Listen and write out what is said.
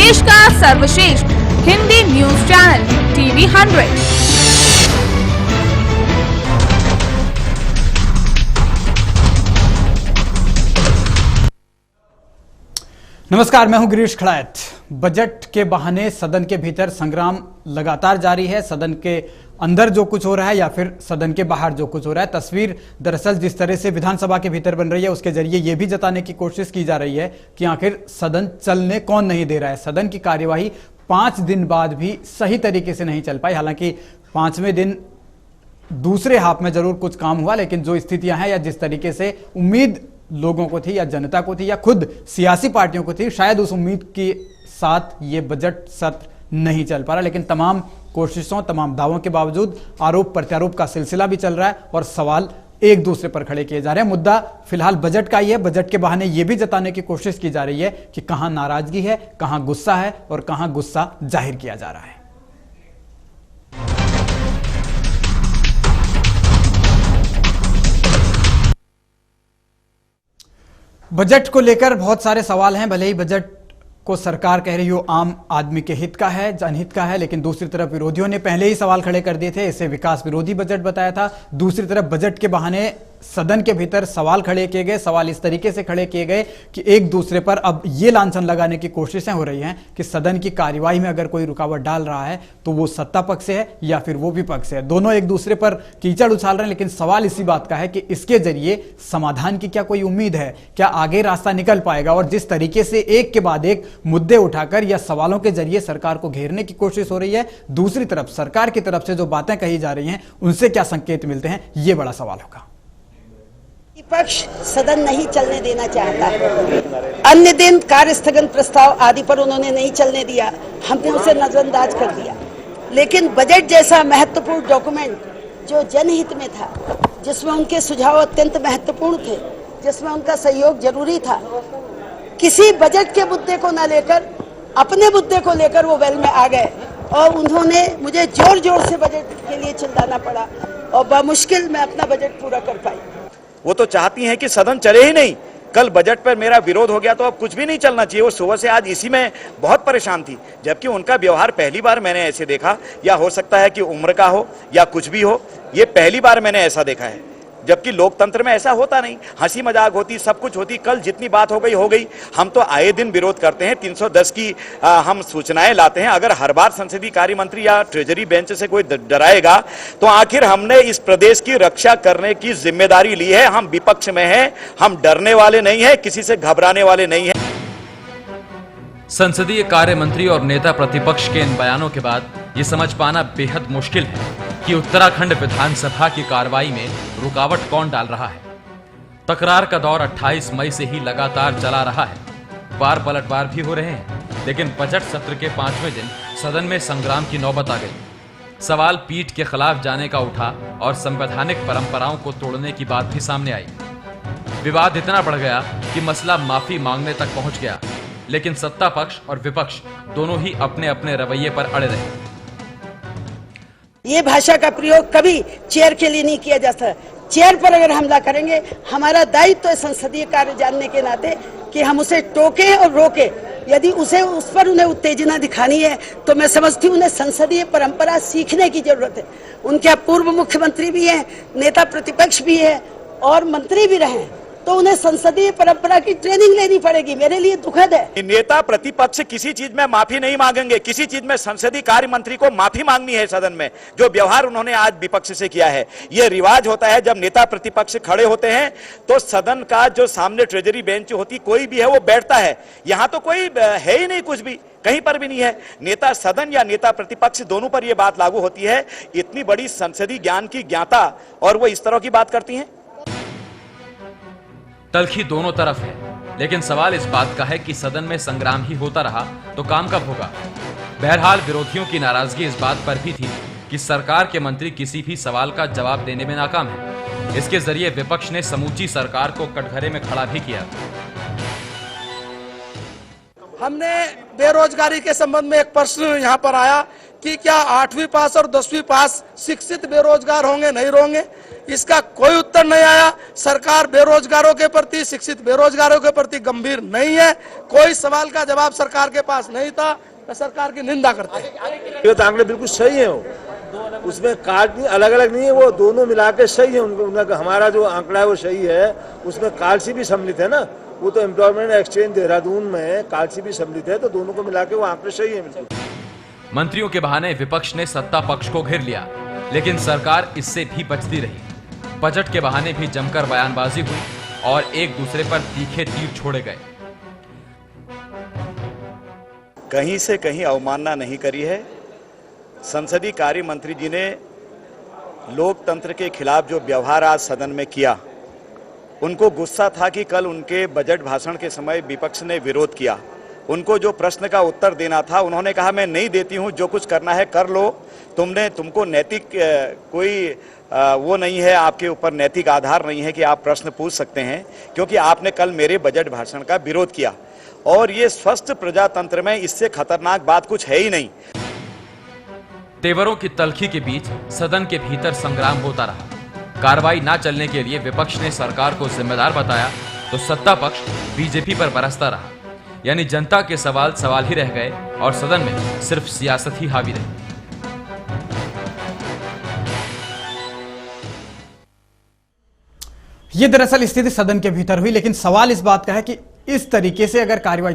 देश का सर्वश्रेष्ठ हिंदी न्यूज चैनल टीवी 100। नमस्कार, मैं हूं गिरीश खड़ायत। बजट के बहाने सदन के भीतर संग्राम लगातार जारी है। सदन के अंदर जो कुछ हो रहा है या फिर सदन के बाहर जो कुछ हो रहा है, तस्वीर दरअसल जिस तरह से विधानसभा के भीतर बन रही है उसके जरिए यह भी जताने की कोशिश की जा रही है कि आखिर सदन चलने कौन नहीं दे रहा है। सदन की कार्यवाही 5 दिन बाद भी सही तरीके से नहीं चल पाई। हालांकि 5वें दिन दूसरे हाफ में जरूर कुछ काम हुआ, लेकिन जो स्थितियां हैं या जिस तरीके से उम्मीद लोगों को थी या जनता को थी या खुद सियासी पार्टियों को थी, शायद उस उम्मीद के साथ ये बजट सत्र नहीं चल पा रहा। लेकिन तमाम कोशिशों, तमाम दावों के बावजूद आरोप प्रत्यारोप का सिलसिला भी चल रहा है और सवाल एक दूसरे पर खड़े किए जा रहे हैं। मुद्दा फिलहाल बजट का ही है। बजट के बहाने यह भी जताने की कोशिश की जा रही है कि कहां नाराजगी है, कहां गुस्सा है और कहां गुस्सा जाहिर किया जा रहा है। बजट को लेकर बहुत सारे सवाल हैं। भले ही बजट को सरकार कह रही हो आम आदमी के हित का है, जनहित का है, लेकिन दूसरी तरफ विरोधियों ने पहले ही सवाल खड़े कर दिए थे। इसे विकास विरोधी बजट बताया था। दूसरी तरफ बजट के बहाने सदन के भीतर सवाल खड़े किए गए। सवाल इस तरीके से खड़े किए गए कि एक दूसरे पर अब ये लांछन लगाने की कोशिशें हो रही हैं कि सदन की कार्यवाही में अगर कोई रुकावट डाल रहा है तो वो सत्ता पक्ष से है या फिर वो विपक्ष से है। दोनों एक दूसरे पर कीचड़ उछाल रहे हैं, लेकिन सवाल इसी बात का है कि इसके जरिए समाधान की क्या कोई उम्मीद है, क्या आगे रास्ता निकल पाएगा। और जिस तरीके से एक के बाद एक मुद्दे उठाकर या सवालों के जरिए सरकार को घेरने की कोशिश हो रही है, दूसरी तरफ सरकार की तरफ से जो बातें कही जा रही हैं उनसे क्या संकेत मिलते हैं, ये बड़ा सवाल होगा। विपक्ष सदन नहीं चलने देना चाहता है। अन्य दिन कार्य स्थगन प्रस्ताव आदि पर उन्होंने नहीं चलने दिया, हमने उसे नजरअंदाज कर दिया। लेकिन बजट जैसा महत्वपूर्ण डॉक्यूमेंट जो जनहित में था, जिसमें उनके सुझाव अत्यंत महत्वपूर्ण थे, जिसमें उनका सहयोग जरूरी था, किसी बजट के मुद्दे को न लेकर अपने मुद्दे को लेकर वो वेल में आ गए और उन्होंने मुझे जोर जोर से बजट के लिए चिल्लाना पड़ा और बमुश्किल मैं अपना बजट पूरा कर पाई। वो तो चाहती हैं कि सदन चले ही नहीं। कल बजट पर मेरा विरोध हो गया तो अब कुछ भी नहीं चलना चाहिए। वो सुबह से आज इसी में बहुत परेशान थी, जबकि उनका व्यवहार पहली बार मैंने ऐसे देखा। या हो सकता है कि उम्र का हो या कुछ भी हो, ये पहली बार मैंने ऐसा देखा है। जबकि लोकतंत्र में ऐसा होता नहीं, हंसी मजाक होती, सब कुछ होती। कल जितनी बात हो गई हो गई। हम तो आए दिन विरोध करते हैं, 310 की हम सूचनाएं लाते हैं। अगर हर बार संसदीय कार्य मंत्री या ट्रेजरी बेंच से कोई डराएगा तो आखिर हमने इस प्रदेश की रक्षा करने की जिम्मेदारी ली है। हम विपक्ष में हैं, हम डरने वाले नहीं हैं, किसी से घबराने वाले नहीं हैं। संसदीय कार्य मंत्री और नेता प्रतिपक्ष के इन बयानों के बाद ये समझ पाना बेहद मुश्किल है कि उत्तराखंड विधानसभा की कार्रवाई में रुकावट कौन डाल रहा है। तकरार का दौर 28 मई से ही लगातार चला रहा है। बार पलटवार भी हो रहे हैं, लेकिन बजट सत्र के 5वें दिन सदन में संग्राम की नौबत आ गई। सवाल पीठ के खिलाफ जाने का उठा और संवैधानिक परंपराओं को तोड़ने की बात भी सामने आई। विवाद इतना बढ़ गया कि मसला माफी मांगने तक पहुंच गया, लेकिन सत्ता पक्ष और विपक्ष दोनों ही अपने अपने रवैये पर अड़े रहे। ये भाषा का प्रयोग कभी चेयर के लिए नहीं किया जा सकता। चेयर पर अगर हमला करेंगे, हमारा दायित्व है संसदीय कार्य जानने के नाते कि हम उसे टोके और रोके। यदि उस पर उन्हें उत्तेजना दिखानी है तो मैं समझती हूँ उन्हें संसदीय परंपरा सीखने की जरूरत है। उनके पूर्व मुख्यमंत्री भी हैं, नेता प्रतिपक्ष भी है और मंत्री भी रहे, तो उन्हें संसदीय परंपरा की ट्रेनिंग लेनी पड़ेगी। मेरे लिए दुखद है। नेता प्रतिपक्ष किसी चीज में माफी नहीं मांगेंगे। किसी चीज में संसदीय कार्य मंत्री को माफी मांगनी है सदन में। जो व्यवहार उन्होंने आज विपक्ष से किया है, यह रिवाज होता है। जब नेता प्रतिपक्ष खड़े होते हैं तो सदन का जो सामने ट्रेजरी बेंच होती, कोई भी है वो बैठता है। यहां तो कोई है ही नहीं, कुछ भी कहीं पर भी नहीं है। नेता सदन या नेता प्रतिपक्ष दोनों पर यह बात लागू होती है। इतनी बड़ी संसदीय ज्ञान की ज्ञाता और वो इस तरह की बात करती हैं। तलखी दोनों तरफ है, लेकिन सवाल इस बात का है कि सदन में संग्राम ही होता रहा तो काम कब होगा। बहरहाल विरोधियों की नाराजगी इस बात पर भी थी कि सरकार के मंत्री किसी भी सवाल का जवाब देने में नाकाम है। इसके जरिए विपक्ष ने समूची सरकार को कटघरे में खड़ा भी किया। हमने बेरोजगारी के संबंध में एक प्रश्न यहाँ पर आया कि क्या 8वीं पास और 10वीं पास शिक्षित बेरोजगार होंगे, नहीं होंगे। इसका कोई उत्तर नहीं आया। सरकार बेरोजगारों के प्रति, शिक्षित बेरोजगारों के प्रति गंभीर नहीं है। कोई सवाल का जवाब सरकार के पास नहीं था। मैं सरकार की निंदा करता हूं। ये तो आंकड़े बिल्कुल सही है, उसमें कार्ड अलग अलग नहीं है, वो दोनों मिला के सही है। उनका हमारा जो आंकड़ा है वो सही है, उसमें कालसी भी सम्मिलित है ना। वो तो एम्प्लॉयमेंट एक्सचेंज देहरादून में कालसी भी सम्मिलित है, तो दोनों को मिला के वो आंकड़े सही है बिल्कुल। मंत्रियों के बहाने विपक्ष ने सत्ता पक्ष को घेर लिया, लेकिन सरकार इससे भी बचती रही। बजट के बहाने भी जमकर बयानबाजी हुई और एक दूसरे पर तीखे तीर छोड़े गए। कहीं से कहीं अवमानना नहीं करी है। संसदीय कार्य मंत्री जी ने लोकतंत्र के खिलाफ जो व्यवहार आज सदन में किया, उनको गुस्सा था कि कल उनके बजट भाषण के समय विपक्ष ने विरोध किया। उनको जो प्रश्न का उत्तर देना था, उन्होंने कहा मैं नहीं देती हूं, जो कुछ करना है कर लो। तुमको नैतिक कोई वो नहीं है, आपके ऊपर नैतिक आधार नहीं है कि आप प्रश्न पूछ सकते हैं, क्योंकि आपने कल मेरे बजट भाषण का विरोध किया। और ये स्वस्थ प्रजातंत्र में इससे खतरनाक बात कुछ है ही नहीं। तेवरों की तल्खी के बीच सदन के भीतर संग्राम होता रहा। कार्रवाई ना चलने के लिए विपक्ष ने सरकार को जिम्मेदार बताया, तो सत्ता पक्ष बीजेपी पर बरसता रहा। यानी जनता के सवाल सवाल ही रह गए और सदन में सिर्फ सियासत ही हावी रही। ये दरअसल स्थिति सदन के भीतर हुई, लेकिन सवाल इस बात का है कि इस तरीके से अगर कार्रवाई